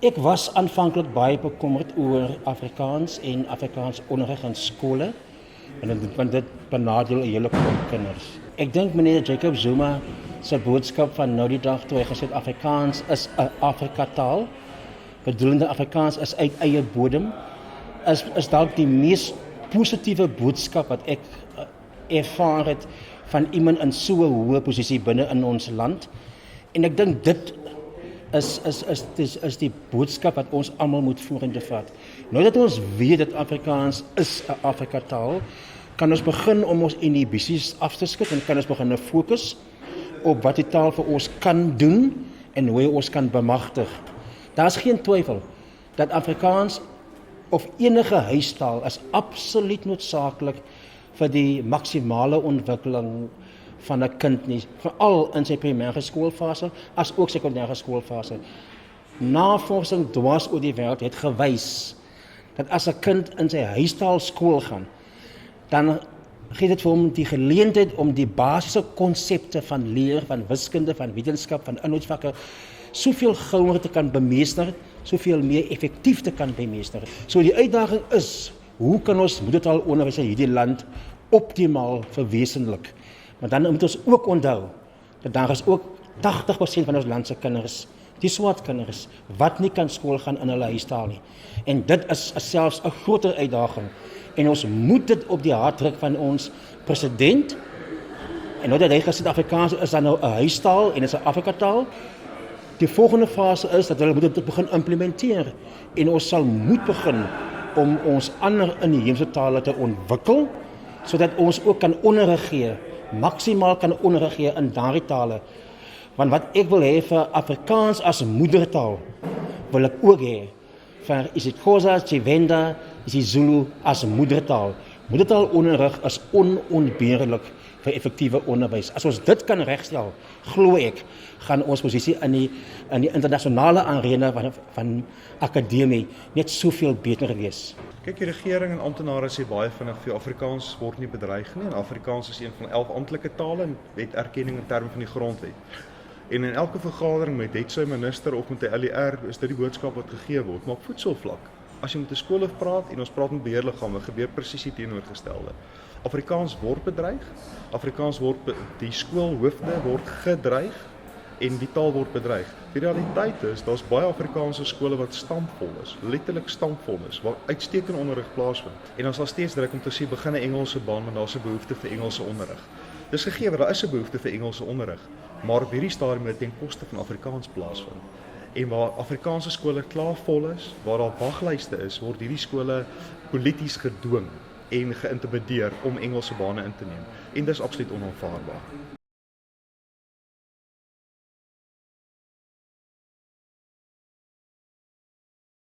Ek was aanvanklik baie bekommerd oor Afrikaans en Afrikaans onderrig in skole want dit benadeel 'n hele klomp kinders. Ek dink meneer Jacob Zuma se boodskap van nou die dag toe hy gesê het Afrikaans is 'n Afrikataal, bedoelende Afrikaans is uit eie bodem, is dalk die mees positiewe boodskap wat ek ervaar het van iemand in so 'n hoë posisie binne in ons land. En ek dink dit is die boodskap wat ons almal moet vorentoe vat. Nou dat ons weet dat Afrikaans is 'n Afrikataal, kan ons begin om ons inhibisies af te skud en kan ons begin fokus op wat die taal vir ons kan doen en hoe hy ons kan bemagtig. Daar is geen twyfel dat Afrikaans of enige huistaal is absoluut noodsaaklik vir die maksimale ontwikkeling van 'n kind nie, veral in sy primêre skoolfase as ook sekondêre skoolfase. Navorsing dwars oor die wêreld het gewys dat as 'n kind in sy huistaal skool gaan, dan gee dit vir hom die geleentheid om die basiese konsepte van leer, van wiskunde, van wetenskap, van inhoudsvakke soveel gouer te kan bemeester, soveel meer effektief te kan bemeester. So die uitdaging is, hoe kan ons moedertaalonderwys in hierdie land optimaal verwesenlik? Maar dan moet ons ook onthou dat daar is ook 80% van ons land se kinders, die swart kinders, wat nie kan skool gaan in hulle huistaal nie. En dit is selfs 'n groter uitdaging. En ons moet dit op die hart druk van ons president. En nou dat hy gesê Afrikaans is dan nou 'n huistaal en is 'n Afrikataal. Die volgende fase is dat hulle moet dit begin implementeer. En ons sal moet begin om ons ander inheemse tale te ontwikkel, sodat ons ook kan onderrig gee, maksimaal kan onderrig gee in daardie tale. Want wat ek wil hê vir Afrikaans as moedertaal, wil ek ook hê vir isiXhosa, Tshivenda, isiZulu as moedertaal. Moedertaalonderrig is onontbeerlik vir effektiewe onderwys. As ons dit kan regstel, glo ek, gaan ons posisie in die internasionale arena van akademie net soveel beter wees. Kyk, die regering en amptenare sê baie vinnig vir Afrikaans word nie bedreig nie en Afrikaans is een van 11 amptelike tale en het erkenning in terme van die grondwet. En in elke vergadering met het sy minister of met die LER is dit die boodskap wat gegee word. Maar op voedselvlak, as jy met 'n skole praat en ons praat met beheerliggame, gebeur presies die teenoorgestelde. Afrikaans word bedreig, Afrikaans word die skoolhoofde word gedreig en die taal word bedreig. Die realiteit is, daar's baie Afrikaanse skole wat stampvol is, letterlik stampvol is, waar uitstekende onderrig plaasvind. En ons sal steeds druk om te sê, begin 'n Engelse baan, want daar's 'n behoefte vir Engelse onderrig. Dis gegee, daar is 'n behoefte vir Engelse onderrig, maar op hierdie stadium moet ten koste van Afrikaans plaasvind. En waar Afrikaanse skole klaar vol is, waar daar waglyste is, word hierdie skole polities gedwing en geïntimideer om Engelse bane in te neem. En dis absoluut onaanvaarbaar.